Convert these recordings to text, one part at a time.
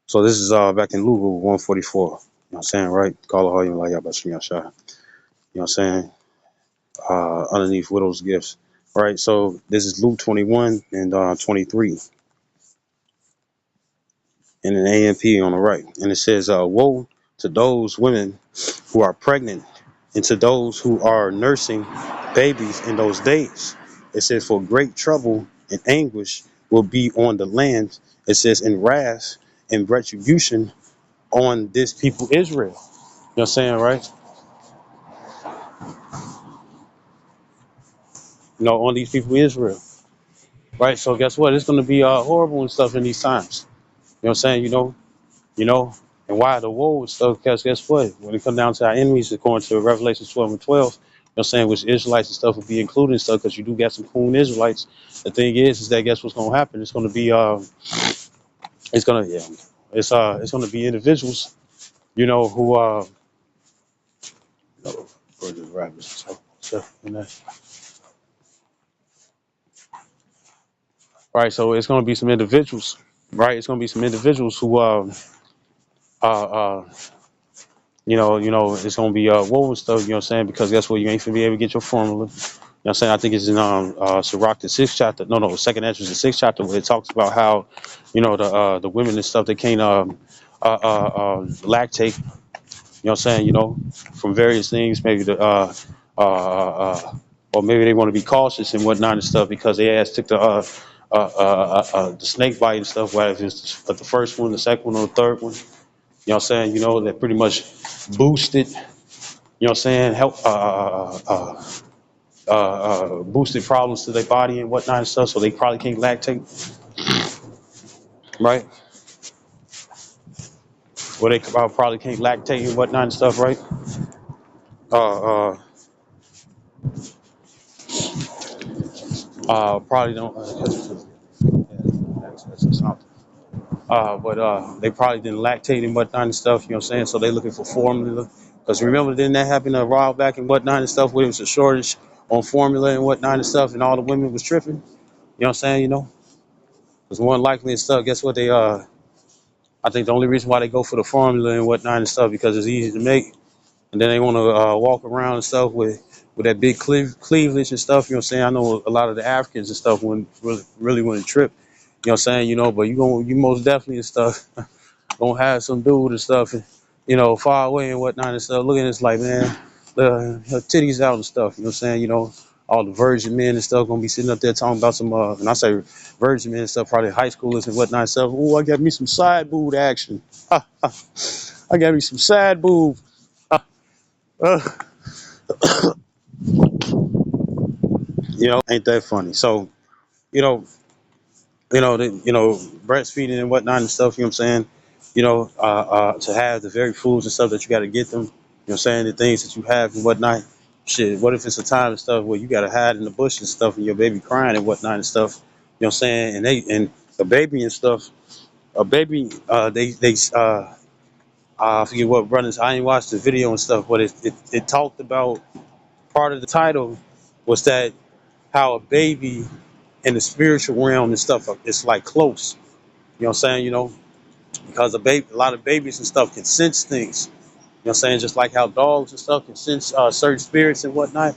So this is back in Luke 144. You know what I'm saying, right? Call all you like y'all about to shot. You know what I'm saying? Underneath widow's gifts. Right. So this is Luke 21 and 23 and an AMP on the right. And it says, woe to those women who are pregnant and to those who are nursing babies in those days. It says, for great trouble and anguish will be on the land. It says, in wrath and retribution on this people Israel. You know what I'm saying, right? On these people Israel. Right? So guess what? It's gonna be horrible and stuff in these times. You know what I'm saying? You know, and why the woe and stuff, because guess what? When it comes down to our enemies, according to Revelation 12 and 12, you know what I'm saying, which Israelites and stuff will be included and stuff, because you do get some cool Israelites. The thing is that guess what's gonna happen? It's gonna be it's gonna yeah, it's gonna be individuals, who for the rappers. Right, so it's gonna be some individuals, right? It's gonna be some individuals who uh it's gonna be woe and stuff, you know what I'm saying? Because guess what, you ain't gonna be able to get your formula. You know what I'm saying? I think it's in Sirach the sixth chapter. No, second Ezra the sixth chapter, where it talks about how, the women and stuff, they can't lactate, you know what I'm saying, from various things, maybe or maybe they want to be cautious and whatnot and stuff because they ass took the snake bite and stuff, whether it's the first one, the second one, or the third one. You know what I'm saying? That pretty much boosted, you know what I'm saying, help boosted problems to their body and whatnot and stuff, so they probably can't lactate, right? Well, they probably can't lactate and whatnot and stuff, right? Uh, uh, Probably don't. But they probably didn't lactate and whatnot and stuff, you know what I'm saying? So they looking for formula. Because remember, didn't that happen a while back and whatnot and stuff, where it was a shortage on formula and whatnot and stuff, and all the women was tripping? You know what I'm saying? Because more than likely and stuff, guess what? I think the only reason why they go for the formula and whatnot and stuff, because it's easy to make. And then they want to walk around and stuff with that big cleavage and stuff. You know what I'm saying? I know a lot of the Africans and stuff wouldn't really wouldn't trip. You know what I'm saying? But you most definitely and stuff gonna have some dude and stuff, and, far away and whatnot and stuff. Looking at this like, man, her titties out and stuff. You know what I'm saying? All the virgin men and stuff gonna be sitting up there talking about some, and I say virgin men and stuff, probably high schoolers and whatnot and stuff. Oh, I got me some side boob action. I got me some side boob. Uh, Ain't that funny? So, you know, breastfeeding and whatnot and stuff. You know what I'm saying? To have the very foods and stuff that you got to get them. You know what I'm saying? The things that you have and whatnot. Shit, what if it's a time and stuff where you got to hide in the bush and stuff, and your baby crying and whatnot and stuff? You know what I'm saying? And the baby and stuff. A baby, I forget what brothers. I ain't watched the video and stuff, but it talked about, part of the title was that how a baby in the spiritual realm and stuff, it's like close. You know what I'm saying? Because a lot of babies and stuff can sense things. You know what I'm saying? Just like how dogs and stuff can sense certain spirits and whatnot,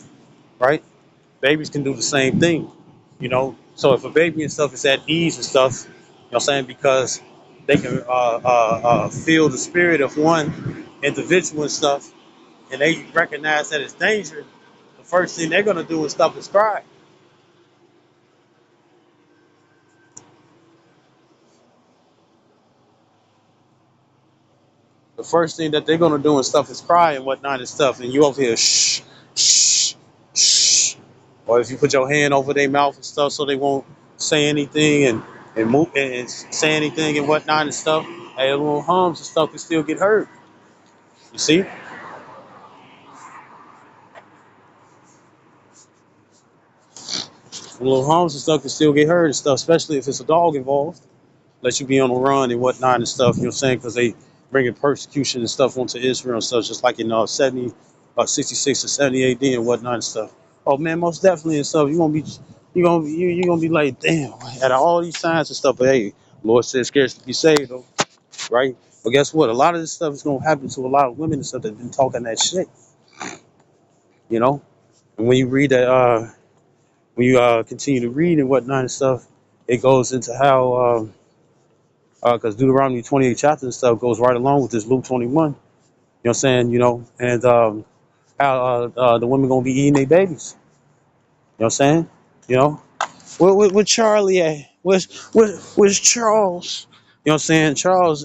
right? Babies can do the same thing. So if a baby and stuff is at ease and stuff, you know what I'm saying? Because they can feel the spirit of one individual and stuff, and they recognize that it's danger. The first thing they're gonna do is stuff is cry. The first thing that they're gonna do and stuff is cry and whatnot and stuff, and you over here shh, shh, shh. Or if you put your hand over their mouth and stuff so they won't say anything and move and say anything and whatnot and stuff, hey, little hums and stuff can still get hurt. You see? Little hums and stuff can still get hurt and stuff, especially if it's a dog involved. Let you be on the run and whatnot and stuff, you know what I'm saying? Because they bringing persecution and stuff onto Israel and stuff, just like in 66 or 70 AD and whatnot and stuff. Oh man, most definitely and stuff. You gonna be like, damn, out of all these signs and stuff, but hey, Lord said scarce to be saved though. right? But guess what? A lot of this stuff is gonna happen to a lot of women and stuff that been talking that shit, you know. And when you read that, when you continue to read and whatnot and stuff, it goes into how, because Deuteronomy 28 chapter and stuff goes right along with this Luke 21. You know what I'm saying? You know, and how the women gonna be eating their babies. You know what I'm saying? You know, where Charlie at? Where's Charles? You know what I'm saying? Charles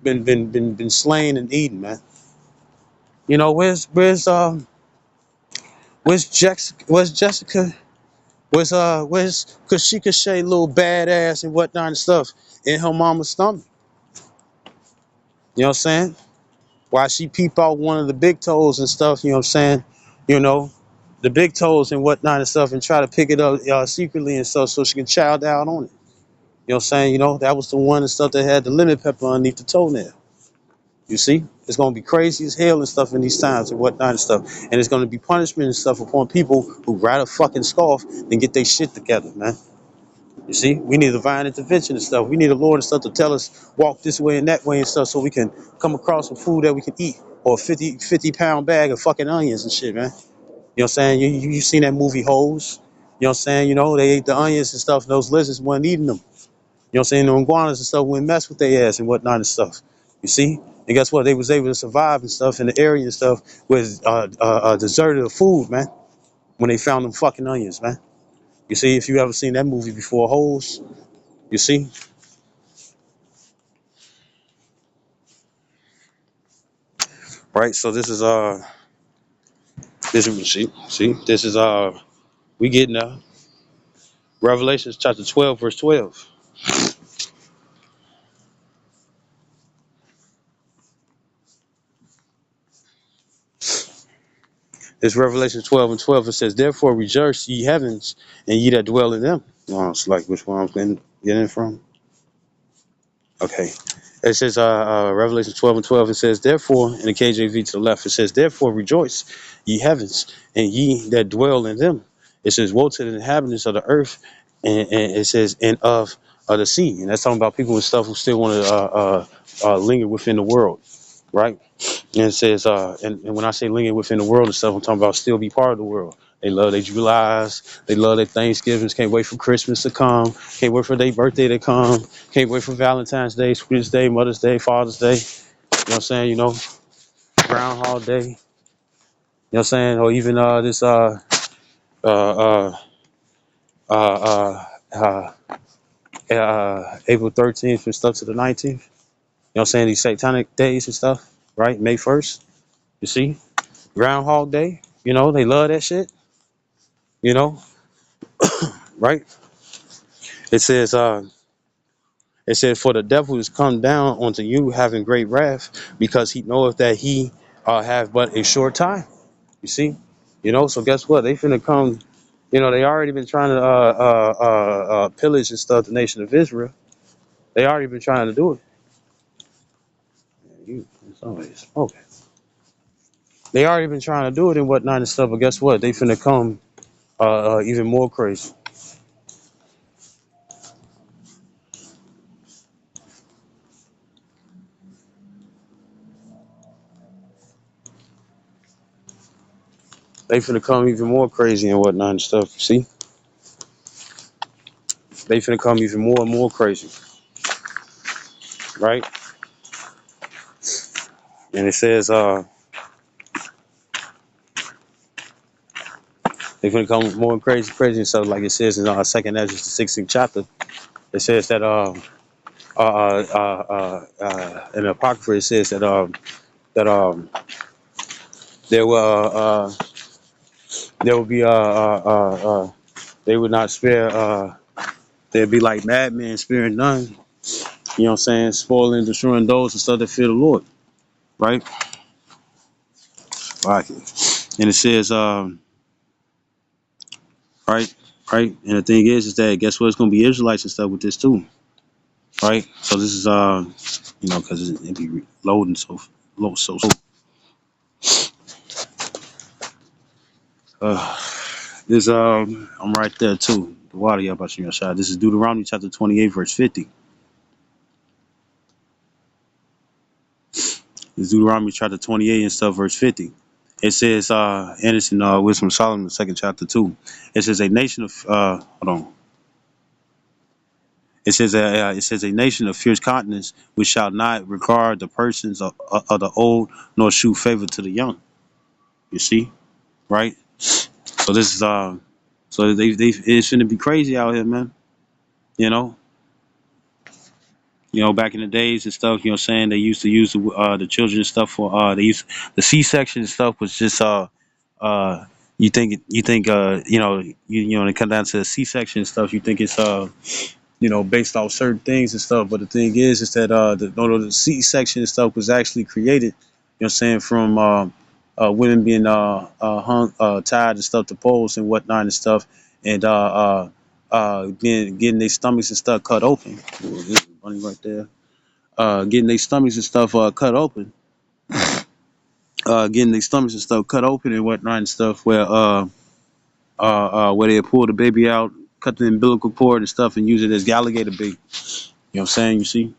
been slain and eaten, man. You know, where's Jessica? Where's Kashika Shay little badass and whatnot and stuff in her mama's stomach? You know what I'm saying? Why she peep out one of the big toes and stuff, you know what I'm saying? You know, the big toes and whatnot and stuff and try to pick it up secretly and stuff so she can child out on it. You know what I'm saying? You know, that was the one and stuff that had the lemon pepper underneath the toenail. You see? It's gonna be crazy as hell and stuff in these times and whatnot and stuff. And it's gonna be punishment and stuff upon people who rather fucking scoff than get their shit together, man. You see, we need divine intervention and stuff. We need the Lord and stuff to tell us walk this way and that way and stuff so we can come across some food that we can eat or a 50 pound bag of fucking onions and shit, man. You know what I'm saying? You seen that movie Hoes? You know what I'm saying? You know, they ate the onions and stuff and those lizards weren't eating them. You know what I'm saying? The iguanas and stuff wouldn't mess with their ass and whatnot and stuff. You see? And guess what? They was able to survive and stuff in the area and stuff with deserted of food, man, when they found them fucking onions, man. You see, if you ever seen that movie before, Hoes, you see? Right? So this is see, this is we getting Revelations chapter 12, verse 12. It's Revelation 12 and 12. It says, therefore rejoice ye heavens and ye that dwell in them. Oh, it's like which one I'm getting from. Okay. It says Revelation 12 and 12. It says, therefore, in the KJV to the left, it says, therefore rejoice ye heavens and ye that dwell in them. It says, woe to the inhabitants of the earth, and it says, and of the sea. And that's talking about people and stuff who still want to linger within the world, right? And it says, and when I say linger within the world and stuff, I'm talking about still be part of the world. They love their Julys, they love their Thanksgivings, can't wait for Christmas to come, can't wait for their birthday to come, can't wait for Valentine's Day, Sweetest Day, Mother's Day, Father's Day, you know what I'm saying, you know, Groundhog Day, you know what I'm saying, or even this uh uh uh uh April 13th and stuff to the 19th, you know what I'm saying, these satanic days and stuff, right? May 1st, you see, Groundhog Day, you know, they love that shit, you know, right? It says, for the devil is come down unto you having great wrath, because he knoweth that he have but a short time. You see, you know. So guess what? They finna come. You know, they already been trying to pillage and stuff the nation of Israel. They already been trying to do it. You, somebody's smoking. They already been trying to do it and whatnot and stuff. But guess what? They finna come even more crazy. They finna come even more crazy and whatnot and stuff. See, they finna come even more and more crazy, right? And it says they finna come more crazy and stuff. Like it says in Second Ezra, the 16th chapter. It says that in the Apocrypha it says that there will there will be they would not spare they'd be like madmen sparing none. You know what I'm saying? Spoiling, destroying those and stuff that fear the Lord, right? Right. And it says right, right. And the thing is that guess what? It's gonna be Israelites and stuff with this too, right? So this is you know, because it be loading so low so. Uh, This I'm right there too. The water y'all about to shot. This is Deuteronomy chapter 28, verse 50. It's Deuteronomy chapter 28 and stuff, verse 50. It says, Anderson, Wisdom of Solomon, the second chapter 2. It says a nation of, hold on. It says a nation of fierce continents which shall not regard the persons of the old nor shew favor to the young. You see, right? So this is so they it's gonna be crazy out here, man. You know, back in the days and stuff. You know, what I'm saying they used to use the children and stuff for they used the C-section and stuff was just uh you think when it comes down to the C-section and stuff, you think it's based off certain things and stuff. But the thing is that the C-section and stuff was actually created, saying, from women being hung, tied and stuff to poles and whatnot and stuff, and getting their stomachs and stuff cut open. Ooh, this is funny right there. Getting their stomachs and stuff cut open. Getting their stomachs and stuff cut open and whatnot and stuff, where they pull the baby out, cut the umbilical cord and stuff, and use it as alligator bait. You know what I'm saying? You see,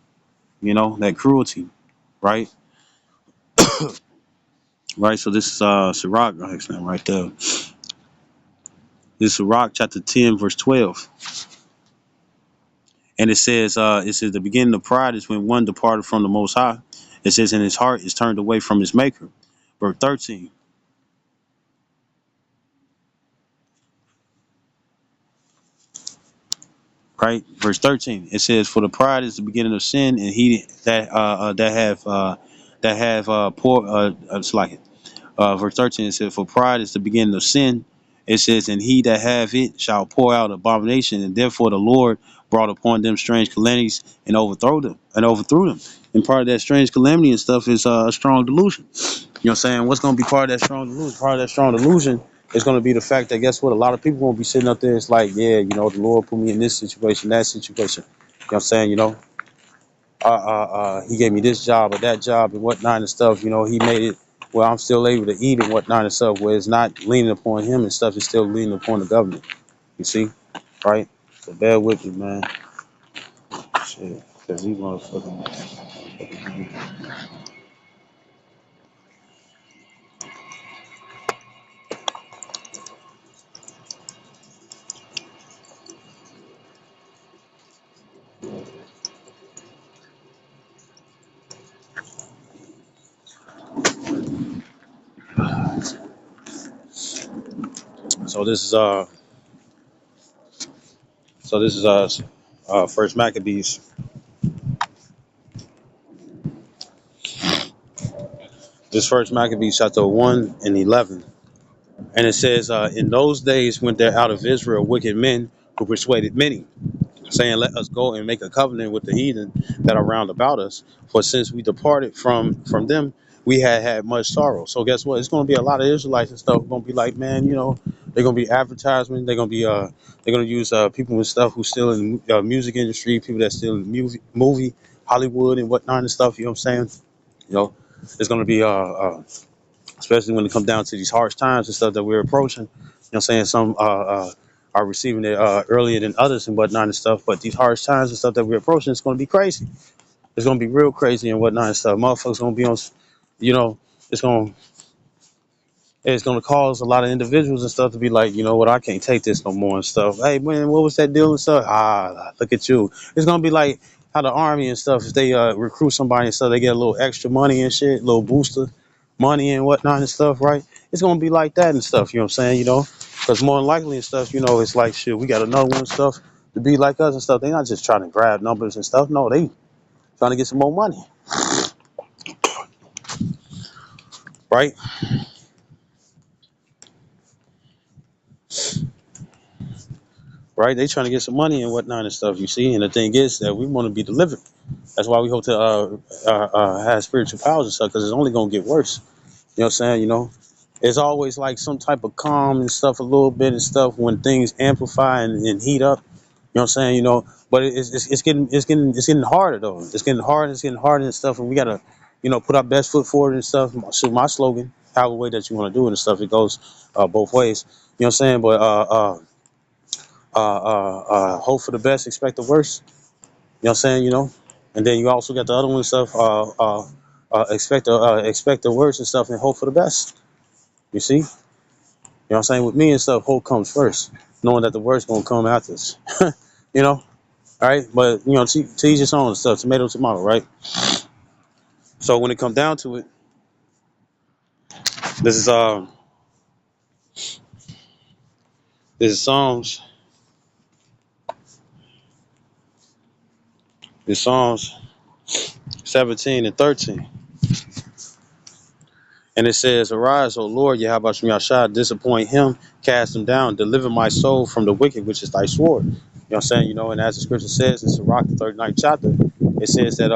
that cruelty, right? Right. So this is Sirach, right there. This is Sirach chapter 10, verse 12. And it says the beginning of pride is when one departed from the Most High. It says, and his heart is turned away from his Maker. Verse 13. Right. Verse 13. It says, for the pride is the beginning of sin, and he that have poor it's like it. Verse 13, it says, for pride is the beginning of sin. It says, and he that have it shall pour out abomination, and therefore the Lord brought upon them strange calamities and overthrew them. And part of that strange calamity and stuff is a strong delusion. You know what I'm saying? What's going to be part of that strong delusion? Part of that strong delusion is going to be the fact that, guess what? A lot of people won't be sitting up there. It's like, yeah, the Lord put me in this situation, that situation. You know what I'm saying? He gave me this job or that job and whatnot and stuff. He made it where I'm still able to eat and whatnot and stuff, where it's not leaning upon him and stuff, it's still leaning upon the government. You see? Right? So bear with me, man. Shit. Because these motherfuckers. So this is First Maccabees. This First Maccabees chapter 1 and 11. And it says, in those days went there out of Israel wicked men who persuaded many, saying, let us go and make a covenant with the heathen that are round about us. For since we departed from them, we had much sorrow. So guess what? It's going to be a lot of Israelites and stuff going to be like, man, they're going to be advertisement. They're going to use people and stuff who's still in the music industry, people that's still in the movie, Hollywood and whatnot and stuff. You know what I'm saying? It's going to be especially when it comes down to these harsh times and stuff that we're approaching. You know what I'm saying? Some are receiving it earlier than others and whatnot and stuff. But these harsh times and stuff that we're approaching, it's going to be crazy. It's going to be real crazy and whatnot and stuff. Motherfuckers going to be on, you know, it's going to cause a lot of individuals and stuff to be like, you know what, I can't take this no more and stuff. Hey, man, what was that deal and stuff? Look at you. It's going to be like how the army and stuff, if they recruit somebody and stuff, they get a little extra money and shit, a little booster money and whatnot and stuff, right? It's going to be like that and stuff, you know what I'm saying, Because more than likely and stuff, it's like, shit, we got another one and stuff to be like us and stuff. They not just trying to grab numbers and stuff. No, they trying to get some more money, right? Right? They trying to get some money and whatnot and stuff, you see. And the thing is that we want to be delivered. That's why we hope to have spiritual powers and stuff, because it's only going to get worse. You know what I'm saying? It's always like some type of calm and stuff, a little bit and stuff when things amplify and heat up. You know what I'm saying? But it's getting harder though. It's getting harder. It's getting harder and stuff. And we gotta, put our best foot forward and stuff. So my slogan, however way that you want to do it and stuff, it goes both ways. You know what I'm saying? But hope for the best, expect the worst. You know what I'm saying? And then you also got the other one and stuff. expect the worst and stuff and hope for the best. You see, you know what I'm saying? With me and stuff, hope comes first, knowing that the worst gonna come after us. You know, all right. But you know, to each his own and stuff. Tomato, tomato, right? So when it comes down to it, this is this is Psalms 17 and 13. And it says, "Arise, O Lord, Yahweh Shem Yahshua, disappoint him, cast him down, deliver my soul from the wicked, which is thy sword." You know what I'm saying? You know, and as the scripture says in Sirach, the 39th chapter, it says that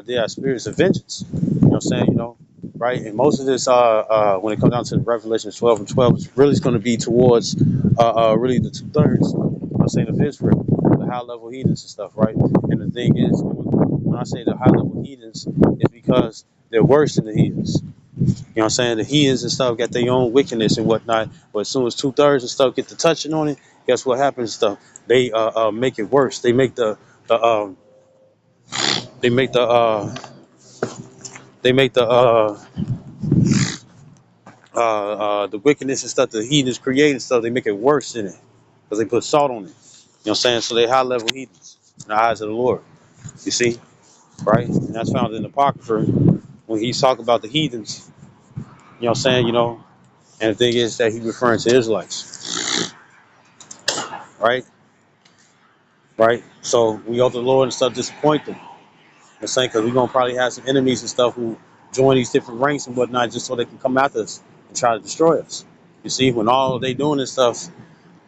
they are spirits of vengeance. You know what I'm saying? You know, right? And most of this, when it comes down to the Revelation 12 and 12, it's really going to be towards really the two-thirds, you know what I'm saying, of Israel, the high-level heathens and stuff, right? And the thing is, when I say the high-level heathens, it's because they're worse than the heathens. You know what I'm saying? The heathens and stuff got their own wickedness and whatnot. But as soon as two-thirds and stuff get to touching on it, guess what happens? Stuff they make it worse. The they make the wickedness and stuff the heathens create and stuff. They make it worse in it because they put salt on it. You know what I'm saying? So they high level heathens in the eyes of the Lord. You see, right? And that's found in the Apocrypha when he's talking about the heathens. You know what I'm saying? You know, and the thing is that he's referring to Israelites, right? Right? So we hope the Lord and stuff disappoint them. I'm saying because we're gonna probably have some enemies and stuff who join these different ranks and whatnot just so they can come after us and try to destroy us. You see, when all they doing this stuff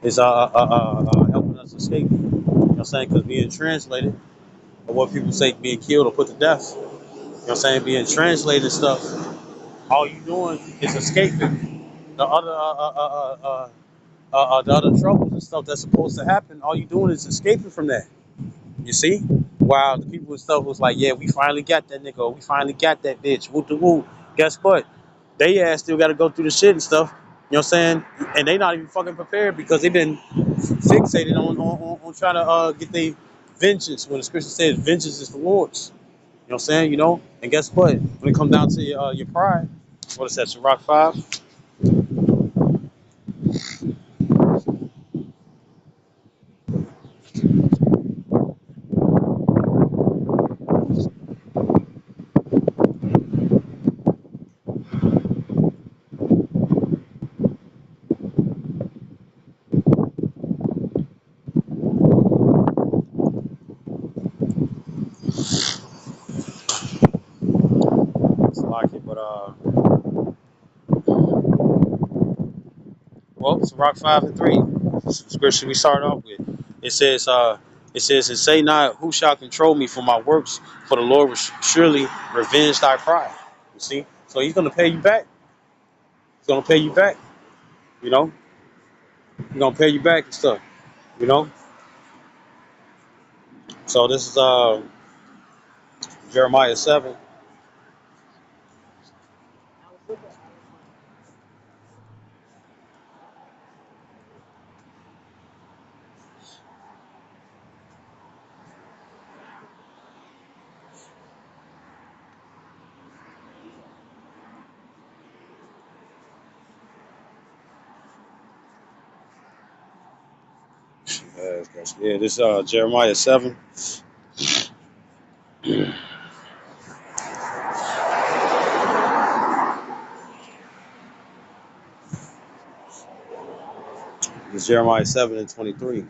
is helping us escape. You know what I'm saying? Because being translated, or what people say being killed or put to death. You know what I'm saying? Being translated stuff, all you doing is escaping the other troubles and stuff that's supposed to happen. All you doing is escaping from that. You see? While the people and stuff was like, yeah, we finally got that nigga, or we finally got that bitch, whoop the whoop. Guess what? They ass still got to go through the shit and stuff. You know what I'm saying? And they not even fucking prepared because they've been fixated on trying to get their vengeance. When the scripture says vengeance is the Lord's. You know what I'm saying? You know? And guess what? When it comes down to your pride, what is that, Sirach 5? It's like it, but well, it's Rock 5 and 3. Scripture we start off with. It says, and say not, who shall control me for my works? For the Lord will surely revenge thy pride. You see? So he's gonna pay you back. He's gonna pay you back, you know? He's gonna pay you back and stuff, you know? So this is Jeremiah 7. Yeah, this Jeremiah 7. It's Jeremiah 7 and 23.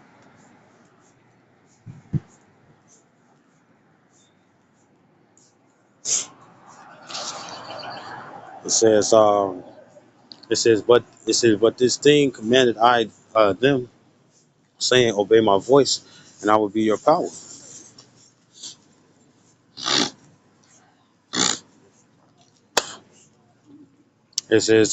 It says, but this thing commanded I them, saying, obey my voice, and I will be your power. It says,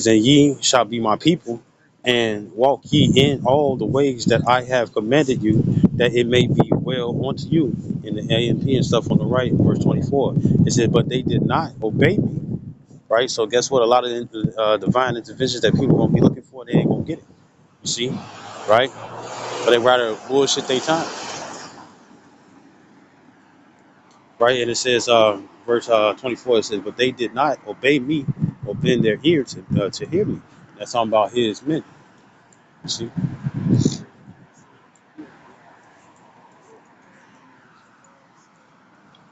and ye shall be my people, and walk ye in all the ways that I have commanded you, that it may be well unto you. In the A and P and stuff on the right, verse 24. It says, but they did not obey me. Right? So guess what? A lot of the divine interventions that people gonna be looking for, they ain't gonna get it. You see? Right? But they rather bullshit their time. right? And it says, verse 24, it says, but they did not obey me or bend their ear to hear me. That's talking about his men. You see,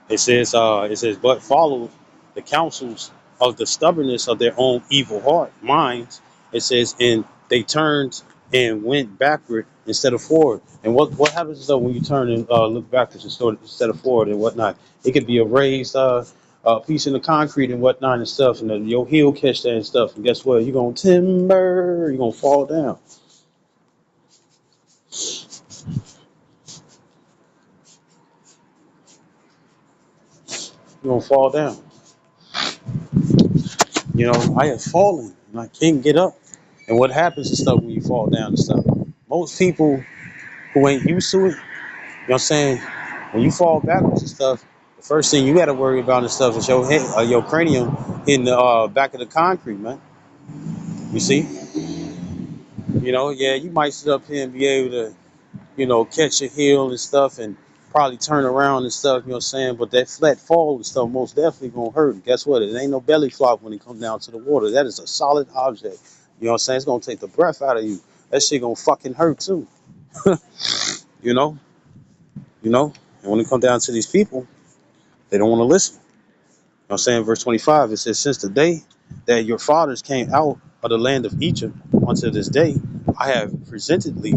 it says, but followed the counsels of the stubbornness of their own evil heart minds. It says, and they turned and went backward instead of forward. And what happens though when you turn and look backwards instead of forward and whatnot? It could be a raised piece in the concrete and whatnot and stuff, and then your heel catch that and stuff. And guess what? You're gonna timber. You're gonna fall down. You're gonna fall down. I have fallen and I can't get up. And what happens and stuff when you fall down and stuff? Most people who ain't used to it, what I'm saying, when you fall backwards and stuff, the first thing you got to worry about and stuff is your head, your cranium in the back of the concrete, man. You see, yeah, you might sit up here and be able to, catch your heel and stuff and probably turn around and stuff, you know what I'm saying? But that flat fall and stuff most definitely gonna hurt. And guess what? It ain't no belly flop when it comes down to the water. That is a solid object. You know what I'm saying? It's gonna take the breath out of you. That shit gonna fucking hurt too. You know, you know. And when it comes down to these people, they don't want to listen. You know what I'm saying? Verse 25, it says, since the day that your fathers came out of the land of Egypt until this day, I have persistently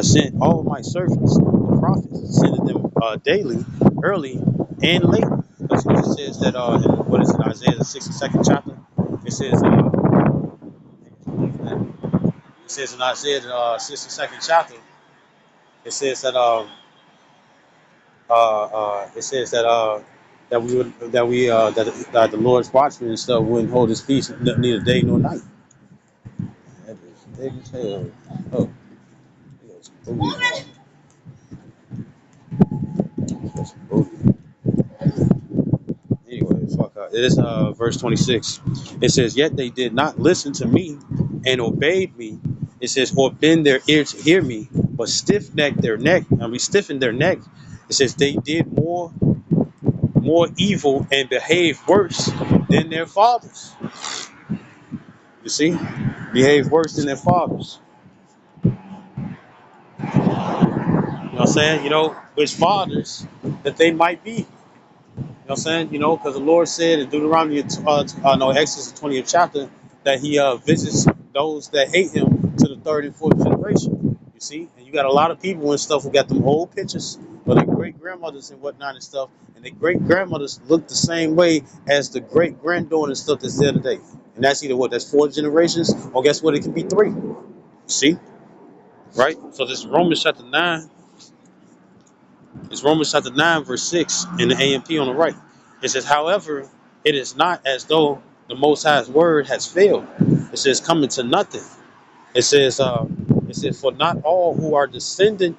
sent all of my servants, the prophets, sending them daily, early, and late. That's what it says that in, what is it, Isaiah the 62nd chapter? It says it says in Isaiah the 62nd chapter, it says that it says that we would that the Lord's watchmen and stuff wouldn't hold his peace neither day nor night. That is big as hell. Oh, that's booty. That's booty. Anyway, fuck out. It is verse 26. It says, yet they did not listen to me and obeyed me. It says, or bend their ear to hear me, but stiffened their neck. It says they did more evil and behaved worse than their fathers. You see? Behave worse than their fathers. You know what I'm saying? Which fathers that they might be. You know what I'm saying? Because the Lord said in Deuteronomy, no, Exodus 20th chapter, that he visits those that hate him to the third and fourth generation. You see? And you got a lot of people and stuff who got them old pictures of their great grandmothers and whatnot and stuff. And their great grandmothers look the same way as the great granddaughter and stuff that's there today. And that's either what? That's 4 generations, or guess what? It can be 3. You see? Right? So this Romans chapter 9. It's Romans chapter 9, verse 6 in the AMP on the right. It says, however, it is not as though the Most High's word has failed. It says, coming to nothing. It says, for not all who are descended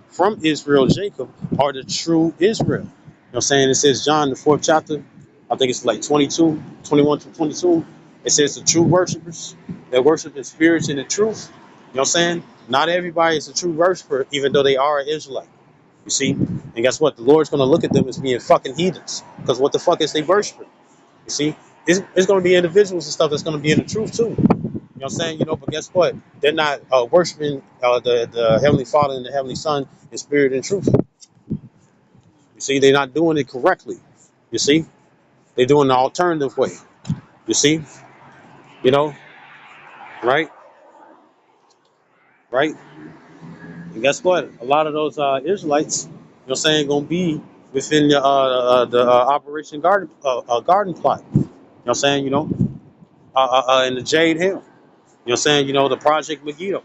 from Israel, Jacob, are the true Israel. You know what I'm saying? It says, John, the 4th chapter, I think it's like 22, 21 to 22. It says, the true worshipers that worship in spirit and in truth. You know what I'm saying? Not everybody is a true worshiper, even though they are an Israelite. You see? And guess what? The Lord's going to look at them as being fucking heathens. Because what the fuck is they worshiping? You see? It's going to be individuals and stuff that's going to be in the truth too. You know what I'm saying? But guess what? They're not worshiping the Heavenly Father and the Heavenly Son in spirit and truth. You see? They're not doing it correctly. You see? They're doing the alternative way. You see? You know? Right? Right? And guess what? A lot of those Israelites, going to be within the Operation Garden Plot. You know what I'm saying? In the Jade Hill. You know what I'm saying? The Project Megiddo. You know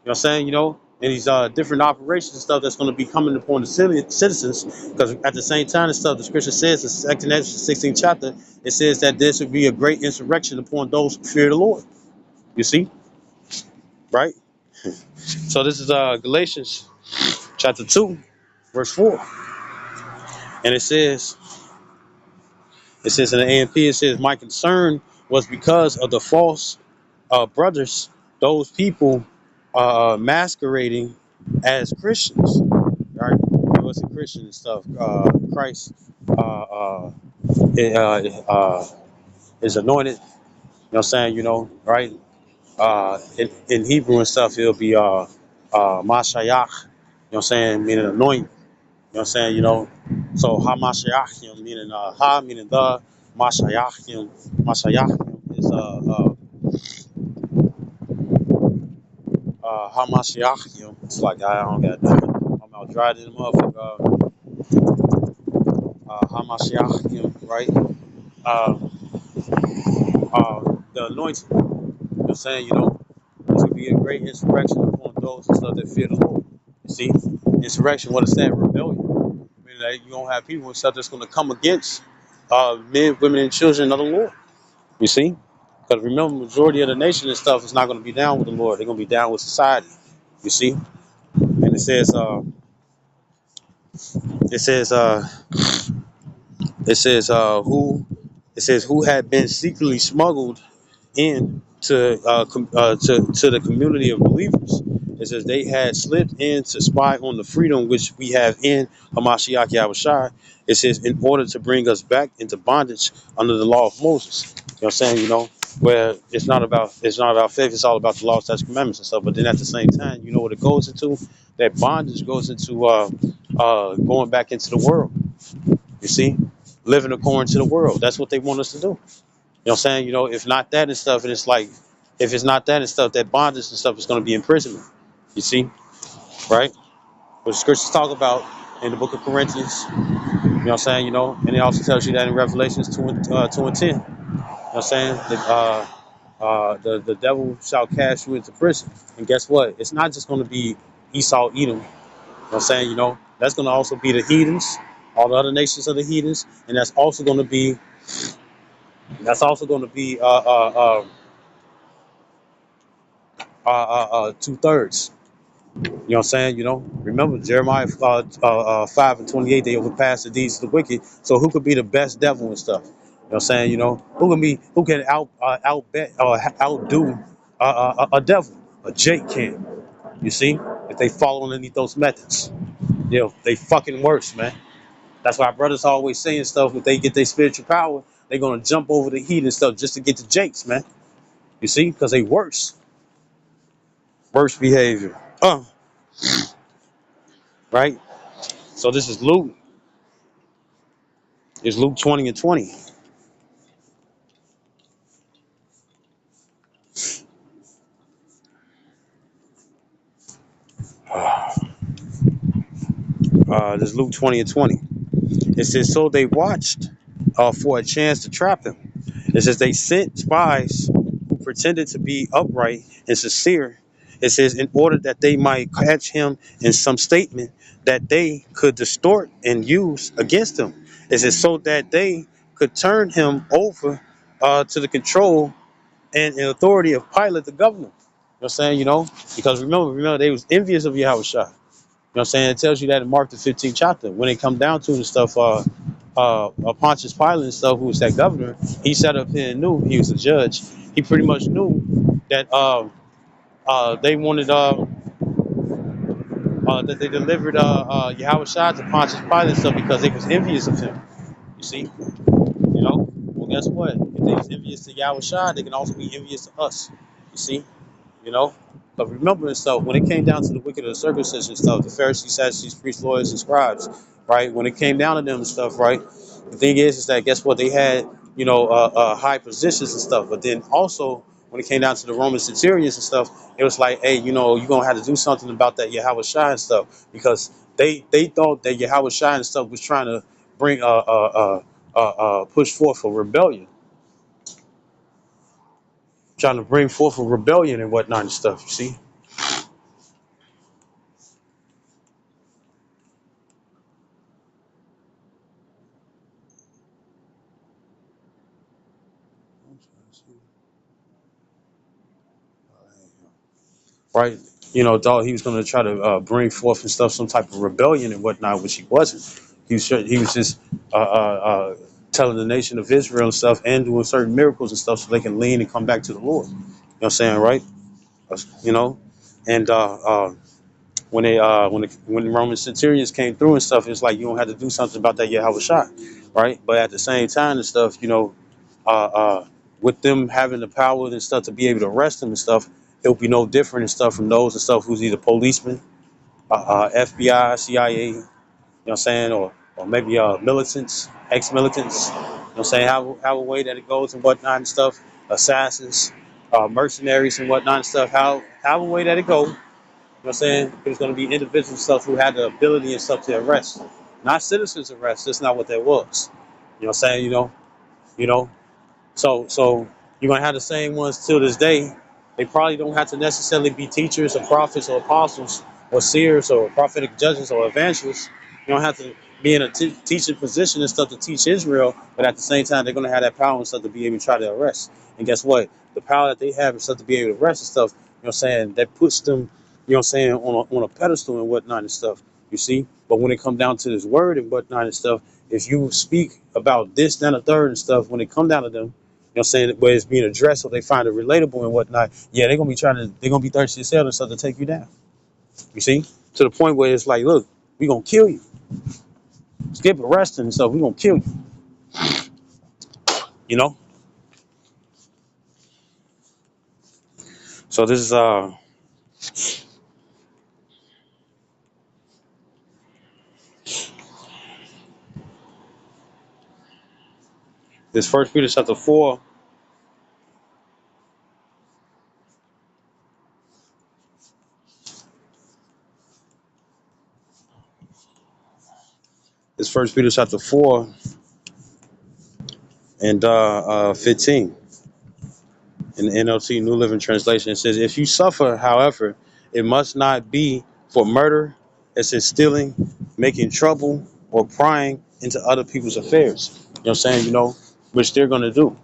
what I'm saying? And these different operations and stuff that's going to be coming upon the citizens. Because at the same time and stuff, the scripture says, in 2 Exodus 16th chapter, it says that there should be a great insurrection upon those who fear the Lord. You see? Right? So this is Galatians chapter 2, verse 4. And it says in the AMP, it says, my concern was because of the false brothers, those people masquerading as Christians, right? Christian and stuff, Christ is anointed. You know what I'm saying? Right? In Hebrew and stuff, it'll be Mashiach. You know what I'm saying? Meaning anoint. You know what I'm saying? So Hamashiachim, meaning Ha, meaning the, Mashiachim is Hamashiachim. It's like I don't got that. I'm out driving them up. Hamashiachim, right? Uh, the anointing. You know what I'm saying? This would be a great insurrection upon those and stuff that fear the Lord. You see, insurrection, what is that? Rebellion. Meaning that you're gonna have people and stuff that's gonna come against men, women, and children of the Lord. You see? Because remember, majority of the nation and stuff is not gonna be down with the Lord. They're gonna be down with society. You see? And it says, it says who had been secretly smuggled in to the community of believers. It says they had slipped in to spy on the freedom which we have in Hamashiach Yahushua. It says in order to bring us back into bondage under the law of Moses. You know what I'm saying? Where it's not about faith, it's all about the law, statutes, commandments and stuff. But then at the same time, you know what it goes into? That bondage goes into going back into the world. You see? Living according to the world. That's what they want us to do. You know what I'm saying? If not that and stuff, and it's like, if it's not that and stuff, that bondage and stuff is going to be imprisonment. You see? Right? What the scriptures talk about in the book of Corinthians. You know what I'm saying? And it also tells you that in Revelations 2 and 10. You know what I'm saying? The devil shall cast you into prison. And guess what? It's not just going to be Esau, Edom. You know what I'm saying? That's going to also be the heathens, all the other nations of the heathens. And that's also going to be, 2/3. You know what I'm saying? Remember Jeremiah 5:28, they overpass the deeds of the wicked. So who could be the best devil and stuff? You know what I'm saying? Who can outdo a devil? A Jake can. You see? If they follow underneath those methods. They fucking worse, man. That's why brothers always saying stuff. If they get their spiritual power, they're gonna jump over the heat and stuff just to get the Jakes, man. You see? Because they worse behavior. Right? So this is Luke. It's Luke 20 and 20. This is Luke 20 and 20. It says, so they watched for a chance to trap him. It says they sent spies who pretended to be upright and sincere. It says in order that they might catch him in some statement that they could distort and use against him. It says so that they could turn him over to the control and authority of Pilate, the governor. You know what I'm saying? Because remember, they was envious of Yahushua. You know what I'm saying? It tells you that in Mark the 15th chapter. When it come down to the stuff, Pontius Pilate and stuff, who was that governor, he sat up here and knew he was a judge. He pretty much knew that they wanted that they delivered Yahushua to Pontius Pilate and stuff because they was envious of him. You see? Well, guess what? If they was envious to Yahushua, they can also be envious to us. You see? you know. But remember and stuff, when it came down to the wicked of the circumcision stuff, the Pharisees, Sadducees, priests, lawyers, and scribes, right? When it came down to them and stuff, right? The thing is that guess what? They had, high positions and stuff. But then also, when it came down to the Roman centurions and stuff, it was like, hey, you're gonna have to do something about that Yahweh Shai and stuff because they thought that Yahweh Shai and stuff was trying to bring push forth a rebellion, trying to bring forth a rebellion and whatnot and stuff. You see. Right? Thought he was going to try to bring forth and stuff some type of rebellion and whatnot, which he wasn't. He was just telling the nation of Israel and stuff and doing certain miracles and stuff so they can lean and come back to the Lord. You know what I'm saying, right? You know, and when the Roman centurions came through and stuff, it's like you don't have to do something about that. You have a shot, right? But at the same time and stuff, uh, uh, with them having the power and stuff to be able to arrest them and stuff, it'll be no different and stuff from those and stuff who's either policemen, FBI, CIA, you know what I'm saying, or maybe militants, ex-militants, you know what I'm saying, how a way that it goes and whatnot and stuff, assassins, mercenaries and whatnot and stuff, how a way that it goes, you know what I'm saying, there's going to be individual stuff who had the ability and stuff to arrest, not citizens arrest, that's not what that was, you know what I'm saying, you know, so you're gonna have the same ones till this day. They probably don't have to necessarily be teachers or prophets or apostles or seers or prophetic judges or evangelists. You don't have to be in a teaching position and stuff to teach Israel, but at the same time they're gonna have that power and stuff to be able to try to arrest. And guess what? The power that they have and stuff to be able to arrest and stuff, you know what I'm saying, that puts them, you know what I'm saying, on a pedestal and whatnot and stuff. You see? But when it comes down to this word and whatnot and stuff, if you speak about this, then a third and stuff, when it come down to them, you know what I'm saying, where it's being addressed so they find it relatable and whatnot, yeah, they're gonna be thirsty as hell and stuff to take you down. You see? To the point where it's like, look, we gonna kill you. Skip arresting and stuff, we gonna kill you. You know? So this first Peter 4, this first Peter 4 and 15 in the NLT New Living Translation. It says, if you suffer, however, it must not be for murder, it says stealing, making trouble, or prying into other people's affairs. You know what I'm saying? Which they're gonna do.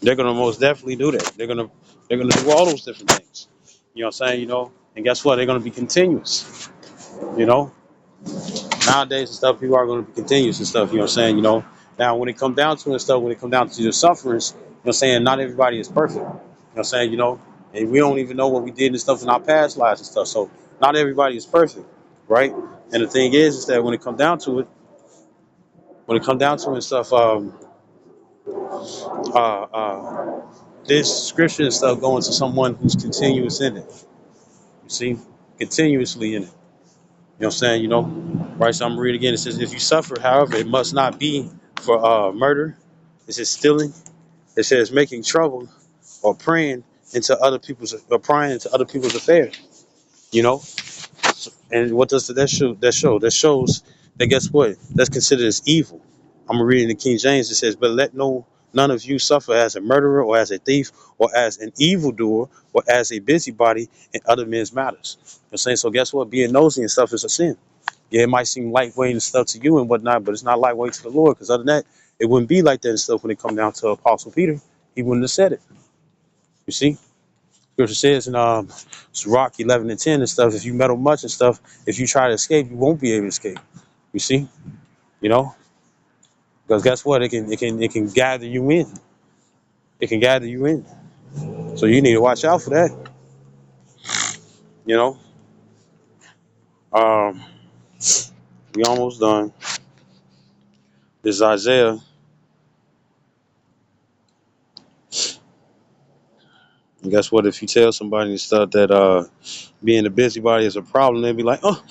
They're gonna most definitely do that. They're gonna do all those different things. You know what I'm saying? And guess what? They're gonna be continuous. You know, nowadays and stuff, people are gonna be continuous and stuff. You know what I'm saying? Now when it comes down to it and stuff, when it comes down to the sufferings, you know what I'm saying? Not everybody is perfect. You know what I'm saying? And we don't even know what we did and stuff in our past lives and stuff. So not everybody is perfect, right? And the thing is that when it comes down to it, and stuff, uh, this scripture and stuff going to someone who's continuous in it. You see, continuously in it. You know what I'm saying? Right? So I'm gonna read it again. It says, if you suffer, however, it must not be for murder. It says stealing. It says making trouble or prying into other people's affairs. You know, and what does that show? That shows that, guess what? That's considered as evil. I'm reading the King James. It says, but let none of you suffer as a murderer or as a thief or as an evildoer or as a busybody in other men's matters. You know what I'm saying? So guess what? Being nosy and stuff is a sin. Yeah, it might seem lightweight and stuff to you and whatnot, but it's not lightweight to the Lord, because other than that, it wouldn't be like that and stuff when it come down to Apostle Peter. He wouldn't have said it. You see? Scripture says in Sirach 11:10 and stuff, if you meddle much and stuff, if you try to escape, you won't be able to escape. You see? You know? Because guess what? It can gather you in. It can gather you in. So you need to watch out for that. You know? Um, we almost done. This is Isaiah. And guess what? If you tell somebody and stuff that being a busybody is a problem, they'll be like, oh,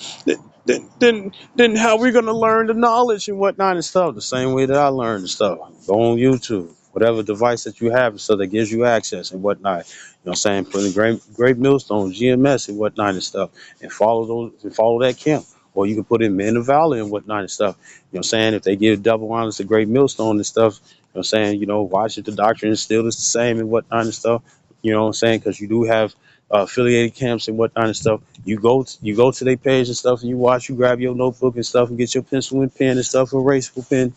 then how we gonna learn the knowledge and whatnot and stuff? The same way that I learned the stuff. Go on YouTube, whatever device that you have, so that gives you access and whatnot. You know what I'm saying? Put in great millstone, GMS and whatnot and stuff, and follow that camp. Or you can put in Men of Valor and whatnot and stuff. You know what I'm saying? If they give double honors to great millstone and stuff, you know what I'm saying? Watch it, the doctrine is still the same and whatnot and stuff. You know what I'm saying? Because you do have affiliated camps and whatnot and stuff. You go to their page and stuff, and you watch. You grab your notebook and stuff, and get your pencil and pen and stuff, erasable pen,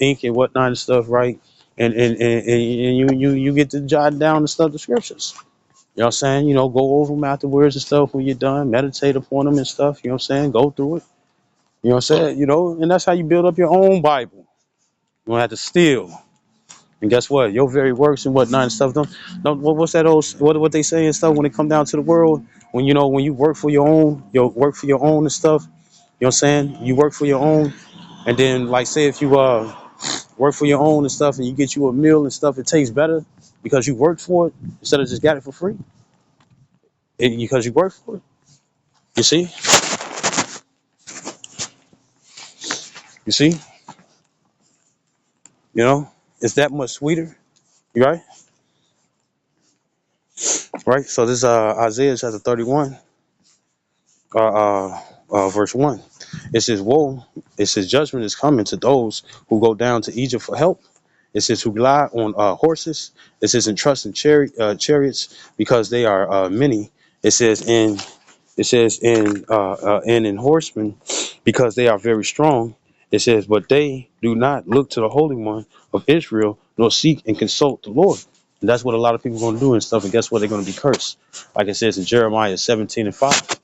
ink and whatnot and stuff, right? And you get to jot down the stuff, the scriptures. You know what I'm saying? Go over them afterwards and stuff when you're done. Meditate upon them and stuff. You know what I'm saying? Go through it. You know what I'm saying? And that's how you build up your own Bible. You don't have to steal. And guess what? Your very works and whatnot and stuff. Don't what's that old what they say and stuff when it come down to the world? When when you work for your work for your own and stuff. You know what I'm saying? You work for your own, and then like say if you work for your own and stuff, and you get you a meal and stuff, it tastes better because you worked for it instead of just got it for free. Because you worked for it. You see? You see? You know, it's that much sweeter. You right? Right. So this Isaiah chapter 31, verse 1. It says, "Woe! It says judgment is coming to those who go down to Egypt for help. It says who rely on horses. It says and trust in chariots because they are many. It says in and in horsemen because they are very strong. It says, but they do not look to the Holy One of Israel, nor seek and consult the Lord." And that's what a lot of people are going to do and stuff. And guess what? They're going to be cursed. Like it says in Jeremiah 17:5.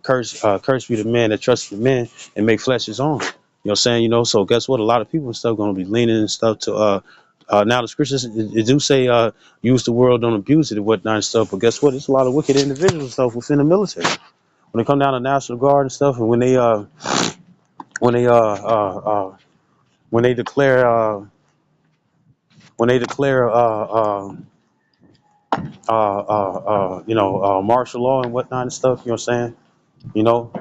Curse be the man that trusts in man and make flesh his own. You know what I'm saying? So guess what? A lot of people and stuff going to be leaning and stuff to now the scriptures it do say use the world, don't abuse it and whatnot and stuff. But guess what? There's a lot of wicked individuals and stuff within the military. When they come down to National Guard and stuff, and when they uh uh, uh when they declare when they declare martial law and whatnot and stuff, you know what I'm saying? you know,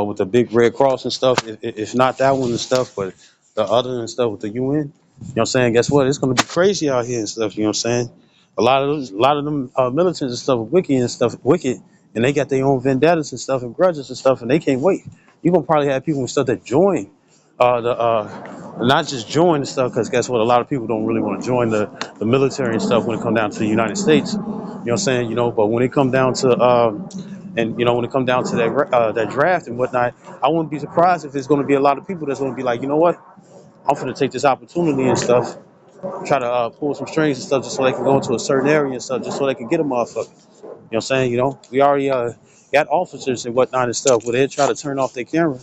with the big red cross and stuff. If not that one and stuff, but the other and stuff with the UN. You know what I'm saying? Guess what? It's gonna be crazy out here and stuff. You know what I'm saying? A lot of them militants and stuff are wicked, and they got their own vendettas and stuff and grudges and stuff, and they can't wait. You're gonna probably have people and stuff that join the not just join and stuff, because guess what? A lot of people don't really want to join the military and stuff when it come down to the United States. You know what I'm saying? But when it come down to when it come down to that draft and whatnot, I wouldn't be surprised if there's going to be a lot of people that's going to be like, you know what, I'm going to take this opportunity and stuff, try to pull some strings and stuff, just so they can go into a certain area and stuff, just so they can get a motherfucker. You know what I'm saying? We already got officers and whatnot and stuff where they try to turn off their camera.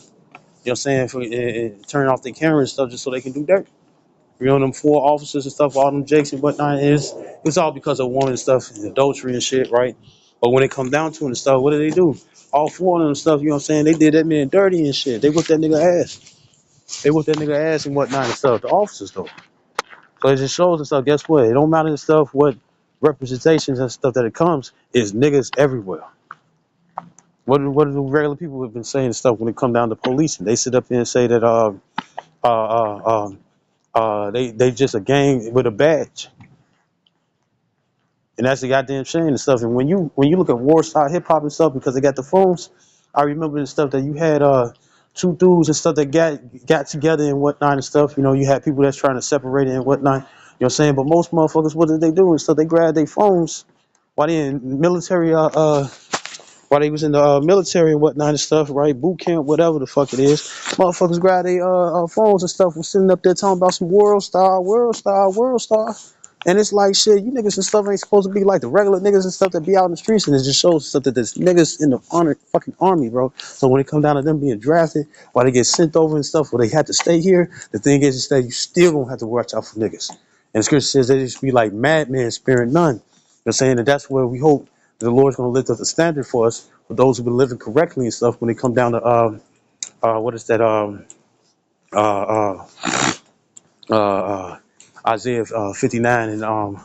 You know what I'm saying? Turn off their camera and stuff just so they can do dirt. Them 4 officers and stuff, all them jakes and whatnot it's all because of woman and stuff, and adultery and shit, right? But when it come down to it and stuff, what do? All 4 of them and stuff, you know what I'm saying? They did that man dirty and shit. They whipped that nigga ass. They whipped that nigga ass and whatnot and stuff. The officers though. So it just shows and stuff. Guess what? It don't matter and stuff what representations and stuff that it comes is niggas everywhere. What do the regular people have been saying and stuff when it come down to policing? They sit up here and say that uh uh they just a gang with a badge. And that's the goddamn shame and stuff. And when you look at war style hip hop and stuff, because they got the phones, I remember the stuff that you had 2 dudes and stuff that got together and whatnot and stuff. You had people that's trying to separate it and whatnot. You know what I'm saying? But most motherfuckers, what did they do and stuff? They grabbed their phones while they in military while they was in the military and whatnot and stuff, right? Boot camp, whatever the fuck it is. Motherfuckers grab their phones and stuff and sitting up there talking about some world star, world star, world star. And it's like shit, you niggas and stuff ain't supposed to be like the regular niggas and stuff that be out in the streets, and it just shows stuff that there's niggas in the fucking army, bro. So when it come down to them being drafted, while they get sent over and stuff, where they have to stay here, the thing is that you still gonna have to watch out for niggas. And the scripture says they just be like madmen sparing none. You know what I'm saying? And that's where we hope that the Lord's gonna lift up the standard for us, for those who've been living correctly and stuff, when they come down to what is that uh uh Isaiah 59 and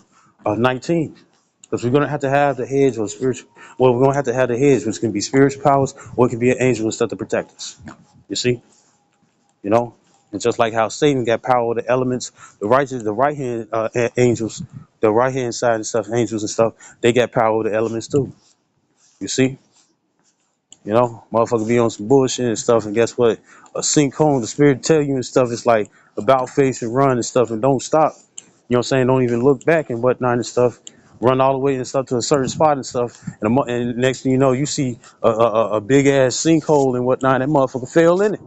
19. Because we're going to have the hedge or spiritual. Well, we're going to have the hedge, which can be spiritual powers, or it can be an angel and stuff to protect us. You see, you know, and just like how Satan got power over the elements, the right hand angels, the right hand side and stuff, angels and stuff, they got power over the elements too. You see, motherfucker be on some bullshit and stuff, and guess what? A sinkhole, the spirit tell you and stuff. It's like about face and run and stuff, and don't stop. You know what I'm saying? Don't even look back and whatnot and stuff. Run all the way and stuff to a certain spot and stuff, and next thing you know, you see a big ass sinkhole and whatnot. That motherfucker fell in it,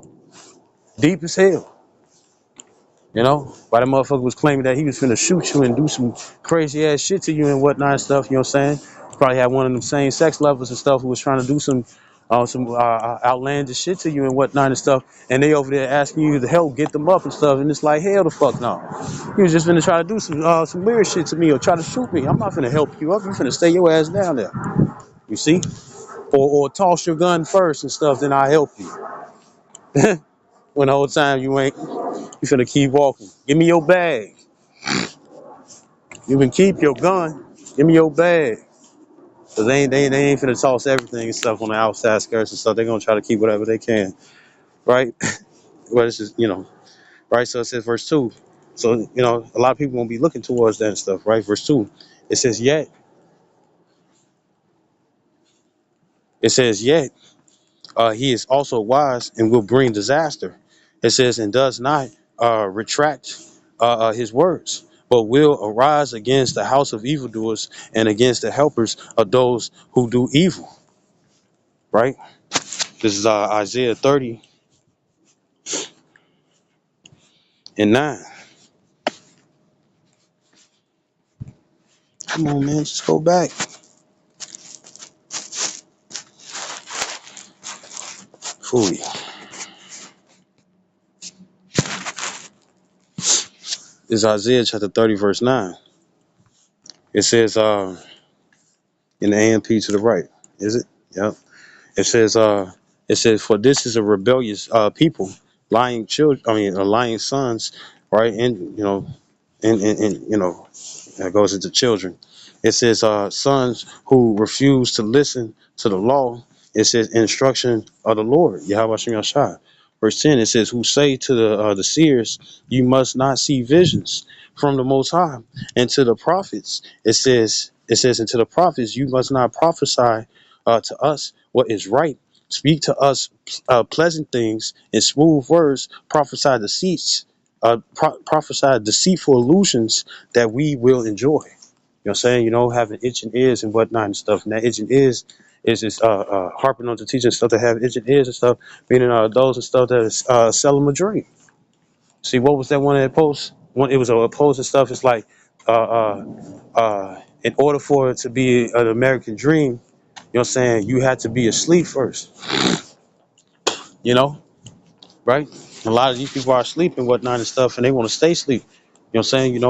deep as hell. Why that motherfucker was claiming that he was finna shoot you and do some crazy ass shit to you and whatnot and stuff. You know what I'm saying? Probably had one of them same sex lovers and stuff who was trying to do some some outlandish shit to you and whatnot and stuff, and they over there asking you to help get them up and stuff, and it's like, hell the fuck no. You was just finna try to do some weird shit to me or try to shoot me. I'm not finna help you up. You finna stay your ass down there. You see? Or toss your gun first and stuff, then I help you. When the whole time you ain't, you finna keep walking. Give me your bag. You can keep your gun. Give me your bag. Cause they ain't finna toss everything and stuff on the outside skirts and stuff. They're gonna try to keep whatever they can, right? Well, it's just, right? So it says verse 2. So, a lot of people won't be looking towards that and stuff, right? Verse 2. It says, yet, he is also wise and will bring disaster. It says, and does not retract his words, but will arise against the house of evildoers and against the helpers of those who do evil, right? This is Isaiah 30:9. Come on, man, just go back. Fooey. This is Isaiah chapter 30, verse 9. It says, in the AMP to the right, is it? Yep. It says, for this is a rebellious people, lying children, lying sons, right? And, that goes into children. It says, sons who refuse to listen to the law. It says, instruction of the Lord. Yahweh Shem Yashai. Verse 10, it says, who say to the seers, you must not see visions from the Most High. And to the prophets, it says, and to the prophets, you must not prophesy to us what is right. Speak to us pleasant things and smooth words. Prophesy deceitful illusions that we will enjoy. You know what I'm saying? Having itching ears and whatnot and stuff. And that itching ears is just harping on to teaching stuff that have itching ears and stuff, meaning those and stuff that is sell them a dream. See, what was that one that post? When it was a post and stuff, it's like in order for it to be an American dream, you know what I'm saying, you had to be asleep first, you know? Right? A lot of these people are asleep and whatnot and stuff, and they want to stay asleep. You know what I'm saying?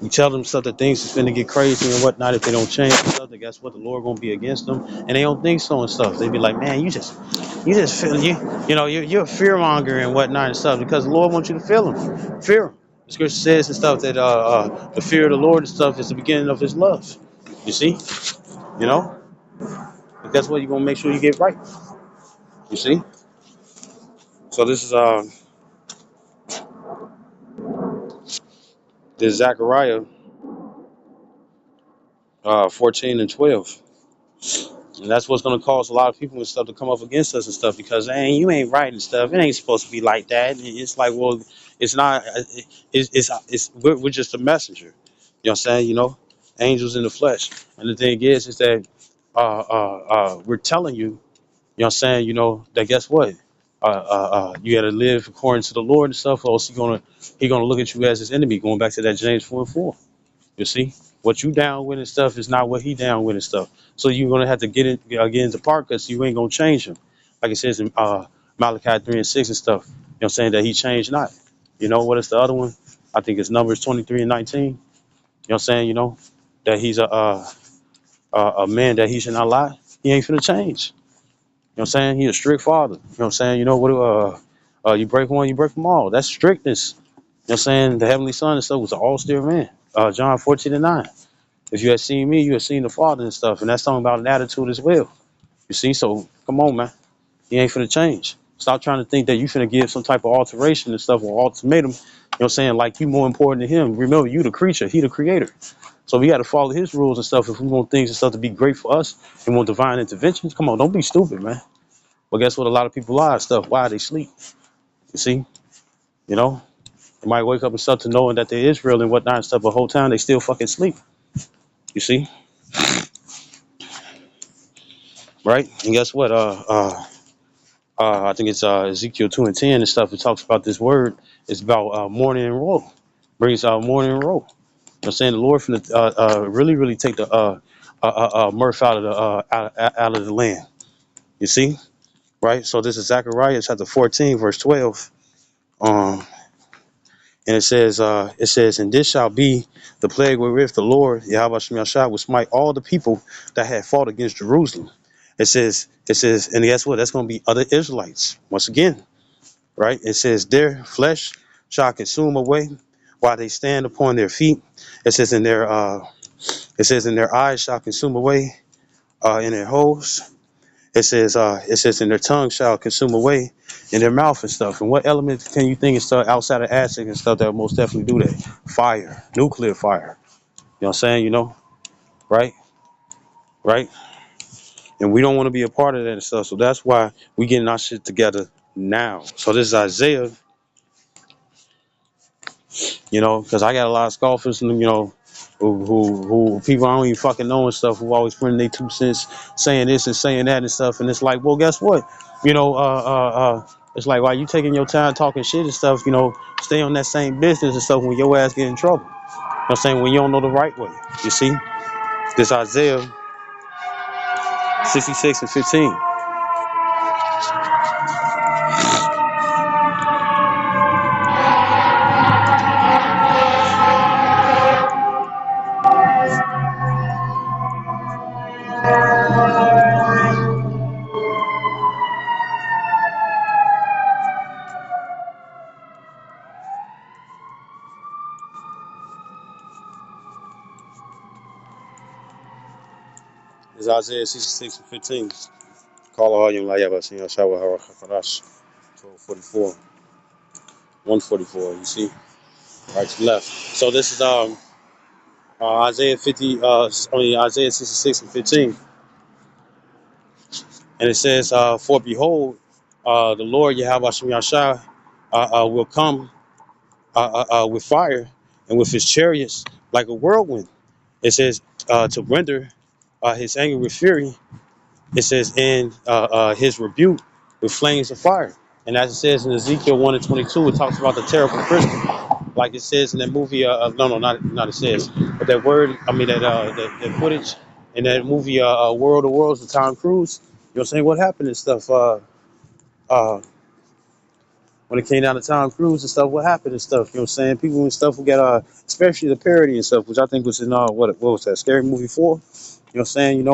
You tell them stuff that things is finna get crazy and whatnot if they don't change and stuff. Then guess what? The Lord gonna be against them, and they don't think so and stuff. They be like, man, you just feel you're a fear monger and whatnot and stuff because the Lord wants you to feel Him, fear Him. The Scripture says and stuff that the fear of the Lord and stuff is the beginning of His love. You see? You know? But that's what you're gonna make sure you get right. You see? So this is Zechariah 14:12. And that's what's going to cause a lot of people and stuff to come up against us and stuff because, hey, you ain't right and stuff. It ain't supposed to be like that. And it's like, well, it's not. We're just a messenger. You know what I'm saying? Angels in the flesh. And the thing is that we're telling you, you know what I'm saying, that guess what? You got to live according to the Lord and stuff, or else he gonna look at you as his enemy. Going back to that James 4:4. You see, what you down with and stuff is not what he down with and stuff. So you're gonna have to get into part because you ain't gonna change him. Like it says in Malachi 3:6 and stuff. You know what I'm saying, that he changed not. What is the other one? I think it's Numbers 23:19. You know what I'm saying? That he's a man that he should not lie. He ain't finna change. You know what I'm saying? He a strict father. You know what I'm saying? You break one, you break them all. That's strictness. You know what I'm saying? The heavenly son and stuff was an austere man. John 14:9. If you had seen me, you had seen the Father and stuff. And that's talking about an attitude as well. You see? So come on, man. He ain't finna change. Stop trying to think that you finna give some type of alteration and stuff or ultimatum. You know what I'm saying? Like you more important than him. Remember, you the creature, he the creator. So we got to follow his rules and stuff if we want things and stuff to be great for us and want divine interventions. Come on, don't be stupid, man. But guess what? A lot of people lie and stuff. Why? They sleep. You see? You know? They might wake up and stuff to knowing that they're Israel and whatnot and stuff, but the whole time they still fucking sleep. You see? Right? And guess what? I think it's Ezekiel 2:10 and stuff. It talks about this word. It's about mourning and woe. Brings mourning and woe. I'm saying the Lord finna really, really take the mirth out of the land. You see? right? So this is Zechariah chapter 14, verse 12. Um, and it says, and this shall be the plague wherewith the Lord Yahweh Shem Yahshua will smite all the people that had fought against Jerusalem. It says, and guess what? That's going to be other Israelites once again, right? It says, their flesh shall consume away while they stand upon their feet. It says, in their eyes shall consume away, in their holes. It says, in their tongue shall consume away, in their mouth and stuff. And what element can you think is stuff outside of acid and stuff that will most definitely do that? Fire, nuclear fire. You know what I'm saying? Right, right. And we don't want to be a part of that and stuff. So that's why we getting our shit together now. So this is Isaiah, because I got a lot of scoffers, and who people I don't even fucking know and stuff, who always putting their 2 cents, saying this and saying that and stuff. And it's like, well, guess what? It's like, why you taking your time talking shit and stuff? Stay on that same business and stuff when your ass get in trouble. You know what I'm saying? When you don't know the right way. You see, this Isaiah 66 and 15. This Isaiah 66 and 15. Call all you like about seeing Shawa Harakash 1244. 144, you see, right to left. So this is Isaiah 66 and 15, and it says, "For behold, the Lord Yahweh Shem Yahshua will come with fire and with his chariots like a whirlwind." It says, to render his anger with fury. It says, in his rebuke with flames of fire. And as it says in Ezekiel 1 and 22, it talks about the terrible crystal. Like it says in that movie, no, not it says, but that word, I mean, that footage in that movie, World of Worlds with Tom Cruise. You know what I'm saying? What happened and stuff, uh, when it came down to Tom Cruise and stuff, what happened and stuff, you know what I'm saying? People and stuff who got, especially the parody and stuff, which I think was in, what was that, Scary Movie 4? You know what I'm saying?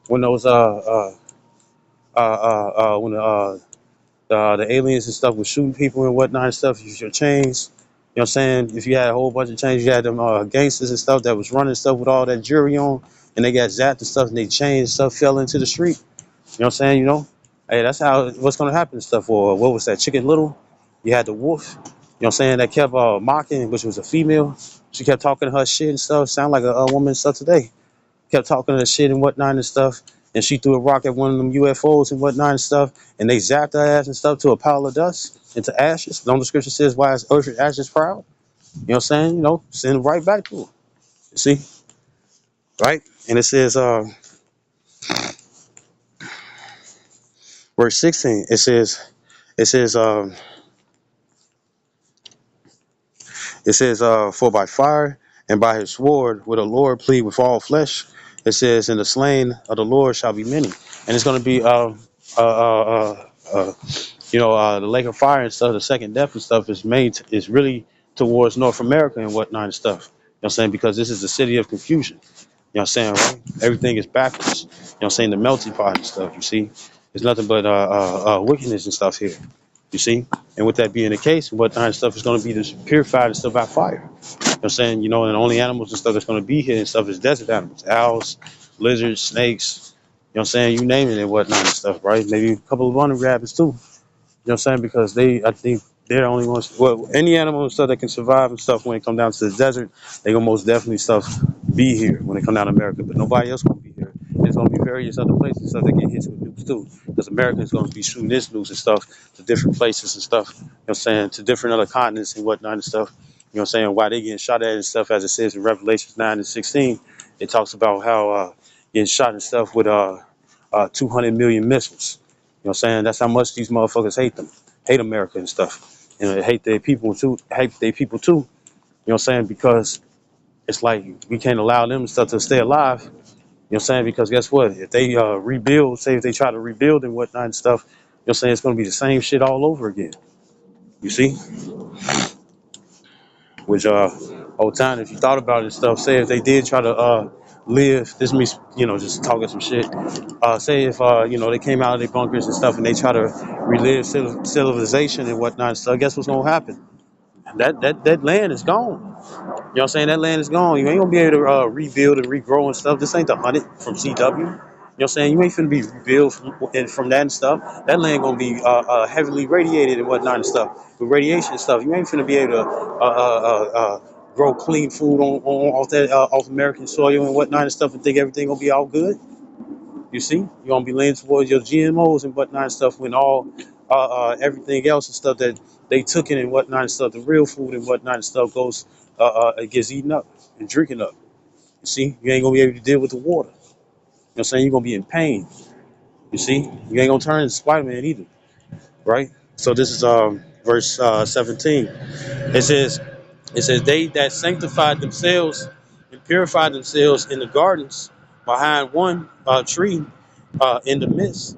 When those, when the aliens and stuff was shooting people and whatnot and stuff, your chains. You know what I'm saying? If you had a whole bunch of chains, you had them gangsters and stuff that was running stuff with all that jewelry on, and they got zapped and stuff, and they chains and stuff fell into the street. You know what I'm saying? Hey, that's how what's gonna happen and stuff. Or what was that, Chicken Little? You had the wolf. You know what I'm saying? That kept mocking, which was a female. She kept talking her shit and stuff. Sound like a woman and stuff today. Kept talking her shit and whatnot and stuff. And she threw a rock at one of them UFOs and whatnot and stuff. And they zapped her ass and stuff to a pile of dust, into ashes. Don't the scripture says, why is earth ashes proud? You know what I'm saying? Send it right back to her. You see? Right? And it says, verse 16, it says, for by fire and by his sword will the Lord plead with all flesh. It says, and the slain of the Lord shall be many. And it's going to be, the lake of fire and stuff, the second death and stuff is really towards North America and whatnot and stuff. You know what I'm saying? Because this is the city of confusion. You know what I'm saying, right? Everything is backwards. You know what I'm saying? The melting pot and stuff, you see? There's nothing but wickedness and stuff here. You see? And with that being the case, what kind of stuff is going to be this purified and stuff by fire. You know what I'm saying? And the only animals and stuff that's going to be here and stuff is desert animals, owls, lizards, snakes, you know what I'm saying? You name it and whatnot and stuff, right? Maybe a couple of running rabbits too. You know what I'm saying? Because I think they're the only ones, well, any animal and stuff that can survive and stuff when it come down to the desert, they gonna most definitely stuff be here when it come down to America, but nobody else gonna be here. There's gonna be various other places and stuff that get hit with nukes too, because America is gonna be shooting its nukes and stuff to different places and stuff, you know what I'm saying, to different other continents and whatnot and stuff. You know what I'm saying? Why they getting shot at and stuff, as it says in Revelation 9 and 16, it talks about how getting shot and stuff with 200 million missiles. You know what I'm saying? That's how much these motherfuckers hate them, hate America and stuff. And they hate their people too, You know what I'm saying? Because it's like we can't allow them and stuff to stay alive. You know what I'm saying? Because guess what? If they rebuild, say if they try to rebuild and whatnot and stuff, know what I'm saying? It's gonna be the same shit all over again. You see? Which over time, if you thought about it and stuff, say if they did try to live, this means, just talking some shit. Say if they came out of their bunkers and stuff and they try to relive civilization and whatnot, so guess what's gonna happen? That land is gone. You know what I'm saying? That land is gone. You ain't gonna be able to rebuild and regrow and stuff. This ain't the hunted from CW. You know what I'm saying? You ain't finna be rebuilt from that and stuff. That land gonna be heavily radiated and whatnot and stuff. With radiation and stuff, you ain't finna be able to grow clean food on off that off American soil and whatnot and stuff and think everything gonna be all good. You see? You're gonna be leaning towards your GMOs and whatnot and stuff when all everything else and stuff that they took in and whatnot and stuff, the real food and whatnot and stuff goes it gets eaten up and drinking up. You see, you ain't gonna be able to deal with the water. You know what I'm saying? You're gonna be in pain. You see, you ain't gonna turn into Spider-Man either, right? So this is verse 17. It says, they that sanctified themselves and purified themselves in the gardens behind one tree in the midst,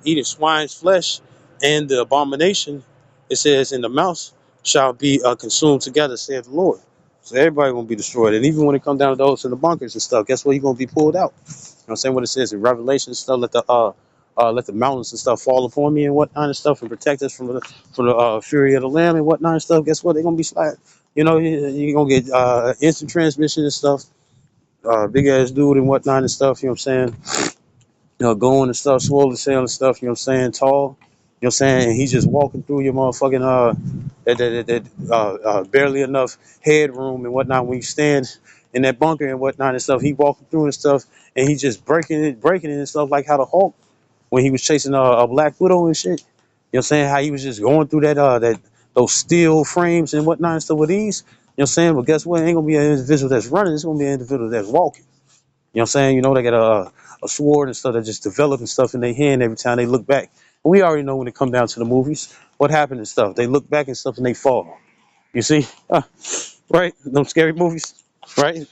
eating swine's flesh and the abomination, it says, in the mouth shall be consumed together, saith the Lord. So everybody gonna be destroyed. And even when it comes down to those in the bunkers and stuff, guess what? You're gonna be pulled out. You know what I'm saying? What it says in Revelation and stuff, let the mountains and stuff fall upon me and whatnot and stuff and protect us from the fury of the Lamb and whatnot and stuff. Guess what? They're gonna be slack. You're gonna get instant transmission and stuff, big ass dude and whatnot and stuff, you know what I'm saying? Going and stuff, swollen sail and stuff, you know what I'm saying, tall, you know what I'm saying, and he's just walking through your motherfucking barely enough headroom and whatnot when you stand in that bunker and whatnot and stuff. He walking through and stuff and he just breaking it and stuff like how the Hulk when he was chasing a Black Widow and shit. You know what I'm saying? How he was just going through that those steel frames and whatnot and stuff with ease. You know what I'm saying? But guess what? It ain't gonna be an individual that's running, it's gonna be an individual that's walking. You know what I'm saying? They got a sword and stuff that just developing stuff in their hand every time they look back. And we already know when it come down to the movies, what happened and stuff. They look back and stuff and they fall. You see? Right? Them scary movies. Right?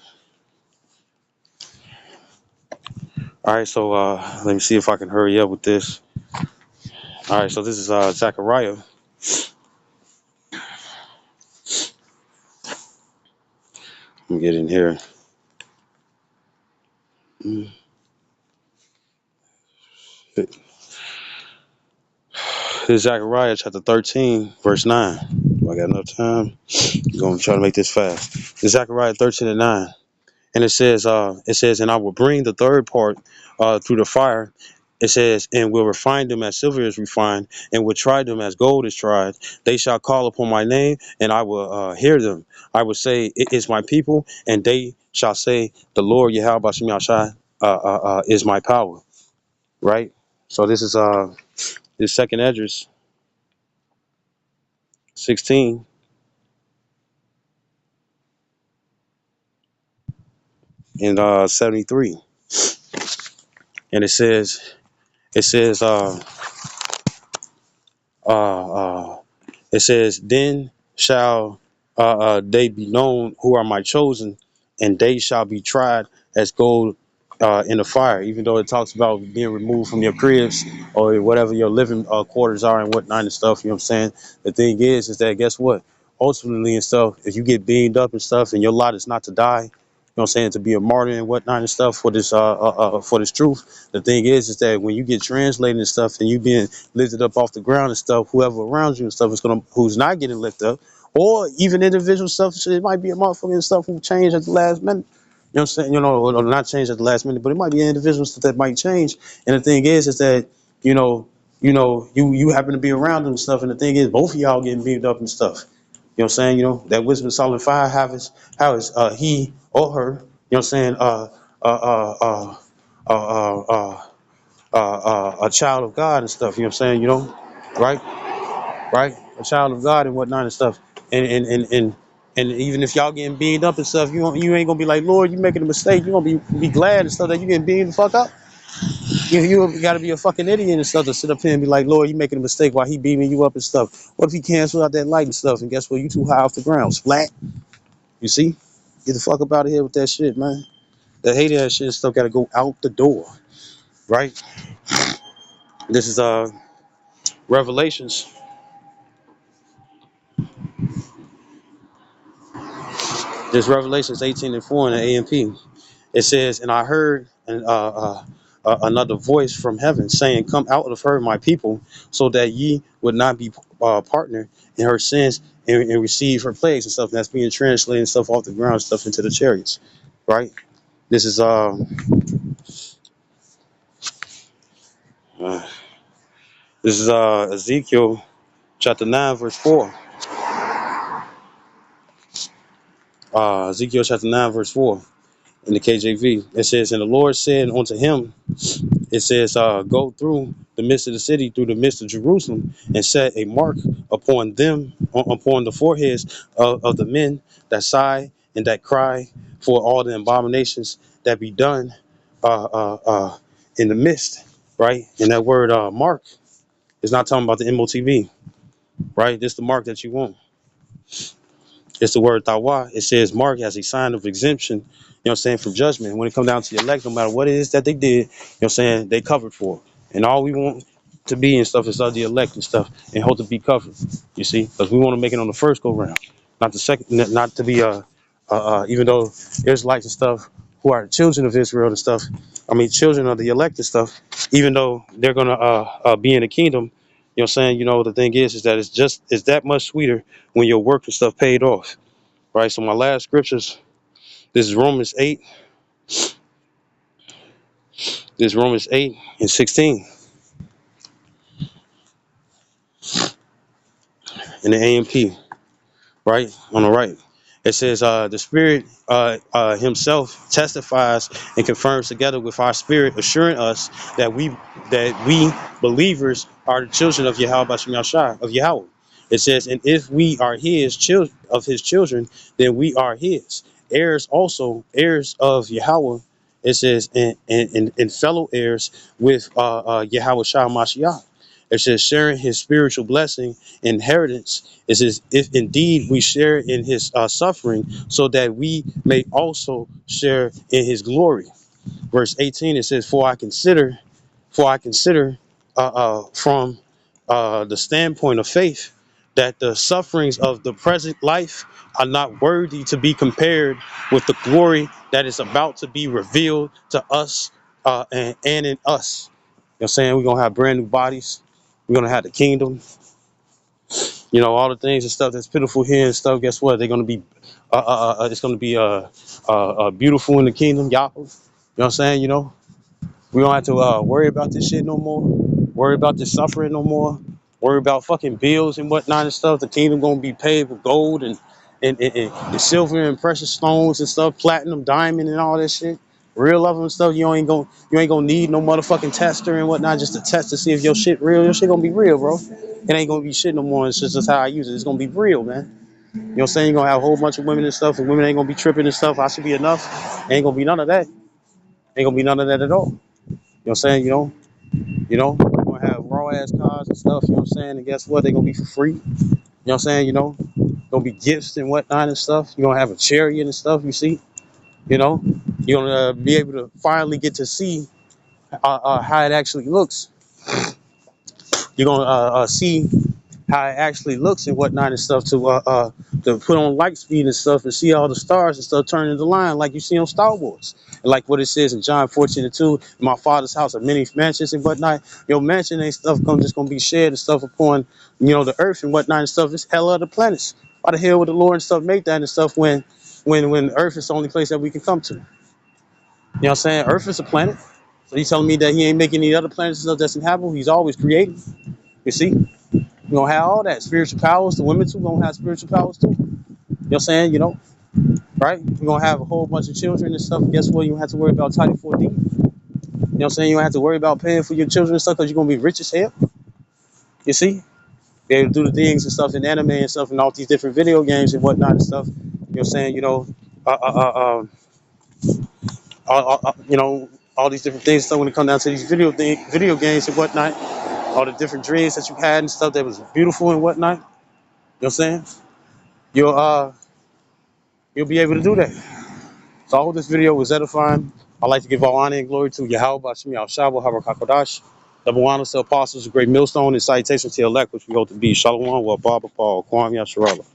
All right, so let me see if I can hurry up with this. All right, so this is Zechariah. Let me get in here. Mm. This is Zechariah chapter 13, verse 9. Do I got enough time? I'm going to try to make this fast. This is Zechariah 13 and 9. And it says, and I will bring the third part through the fire. It says, and will refine them as silver is refined, and will try them as gold is tried. They shall call upon my name, and I will hear them. I will say, it is my people, and they shall say, the Lord Yahweh Bashim Yashai is my power. Right? So this second Esdras 16 and 73, and it says uh, uh, it says, then shall they be known who are my chosen, and they shall be tried as gold in the fire. Even though it talks about being removed from your cribs or whatever your living quarters are and whatnot and stuff, you know what I'm saying? The thing is that guess what? Ultimately and stuff, if you get beamed up and stuff and your lot is not to die, you know what I'm saying, to be a martyr and whatnot and stuff for this truth. The thing is that when you get translated and stuff and you being lifted up off the ground and stuff, whoever around you and stuff is gonna who's not getting lifted up, or even individual stuff, it might be a motherfucker and stuff who changed at the last minute. You know what I'm saying? Or not change at the last minute, but it might be individuals that might change. And the thing is that you happen to be around them and stuff. And the thing is, both of y'all getting beamed up and stuff. You know what I'm saying? That wisdom solid fire, how is he or her, you know what I'm saying, uh, uh, uh, a child of God and stuff, you know what I'm saying, right? Right? A child of God and whatnot and stuff. And even if y'all getting beamed up and stuff, you ain't gonna be like, Lord, you making a mistake. You gonna be glad and stuff that you getting beamed the fuck up. You gotta be a fucking idiot and stuff to sit up here and be like, Lord, you making a mistake while he beaming you up and stuff. What if he cancel out that light and stuff and guess what? You too high off the ground. Splat. You see? Get the fuck up out of here with that shit, man. That hate that shit and stuff gotta go out the door. Right? This is Revelations. This Revelations 18:4 in the AMP. It says, and I heard another voice from heaven saying, "Come out of her, my people, so that ye would not be partner in her sins and receive her plagues," and stuff. And that's being translated and stuff off the ground, stuff into the chariots, right? This is uh Ezekiel chapter 9 verse 4. Ezekiel chapter 9 verse 4 in the KJV. It says, and the Lord said unto him, it says, go through the midst of the city, through the midst of Jerusalem, and set a mark upon them, upon the foreheads of the men that sigh and that cry for all the abominations that be done in the midst, right? And that word mark is not talking about the MOTV, right? This is the mark that you want. It's the word tawa. It says mark as a sign of exemption, you know what I'm saying, from judgment. When it comes down to the elect, no matter what it is that they did, you know what I'm saying, they covered for it. And all we want to be and stuff is of the elect and stuff and hope to be covered, you see, because we want to make it on the first go round, not the second, not to be, even though Israelites and stuff who are children of Israel and stuff, I mean, children of the elect and stuff, even though they're going to be in the kingdom, you know what I'm saying, you know, the thing is that it's that much sweeter when your work and stuff paid off. Right, so my last scriptures, this is Romans 8. This is Romans 8 and 16 in the AMP, right, on the right. It says, the Spirit Himself testifies and confirms together with our spirit, assuring us that we believers are the children of Yahweh Bashem Yahshua, of Yahweh. It says, and if we are His children, of His children, then we are His heirs, also heirs of Yahweh. It says, and fellow heirs with Yahweh Shah Mashiach. It says, sharing His spiritual blessing, inheritance. It says, if indeed we share in His suffering, so that we may also share in His glory. Verse 18, it says, for I consider from the standpoint of faith that the sufferings of the present life are not worthy to be compared with the glory that is about to be revealed to us and in us. You know what I'm saying? We're going to have brand new bodies. We're going to have the kingdom. You know, all the things and stuff that's pitiful here and stuff, guess what? They're going to be, it's going to be beautiful in the kingdom. Yahweh. You know what I'm saying? You know, we don't have to worry about this shit no more. Worry about this suffering no more. Worry about fucking bills and whatnot and stuff. The kingdom gonna be paid with gold and silver and precious stones and stuff, platinum, diamond, and all that shit. Real of them and stuff. You ain't gonna need no motherfucking tester and whatnot just to test to see if your shit real. Your shit gonna be real, bro. It ain't gonna be shit no more. It's just how I use it. It's gonna be real, man. You know what I'm saying? You're gonna have a whole bunch of women and stuff, and women ain't gonna be tripping and stuff. I should be enough. Ain't gonna be none of that. Ain't gonna be none of that at all. You know what I'm saying? We're gonna have raw ass cars and stuff, you know what I'm saying? And guess what? They're gonna be for free. You know what I'm saying? Gonna be gifts and whatnot and stuff. You're gonna have a chariot and stuff, you see, you know, you're gonna be able to finally get to see how it actually looks. You're gonna see how it actually looks and whatnot and stuff to put on light speed and stuff and see all the stars and stuff turning into line like you see on Star Wars. And like what it says in John 14:2, in my father's house are many mansions and whatnot. Your mansion ain't stuff just gonna be shared and stuff upon the earth and whatnot and stuff. It's hell of the planets. Why the hell would the Lord and stuff make that and stuff when Earth is the only place that we can come to? You know what I'm saying? Earth is a planet. So you telling me that He ain't making any other planets and stuff that's inhabitable? He's always creating. You see? We're gonna have all that spiritual powers. The women too gonna have spiritual powers too. You know what I'm saying? Right? We're gonna have a whole bunch of children and stuff. Guess what? You don't have to worry about Title 4D. You know what I'm saying? You don't have to worry about paying for your children and stuff because you're gonna be rich as hell. You see? Be able to do the things and stuff in anime and stuff and all these different video games and whatnot and stuff. You know what I'm saying? Uh, uh, all these different things. So when it comes down to these video games and whatnot, all the different dreams that you had and stuff that was beautiful and whatnot. You know what I'm saying? You'll uh you'll be able to do that. So I hope this video was edifying. I'd like to give all honor and glory to Yahweh Bashim Yahshua Habakkuk Kodash. Number one, the apostles, a great millstone and citation to elect, which we hope to be. Shalom, wa Baba Paul, Kwam Yasharala.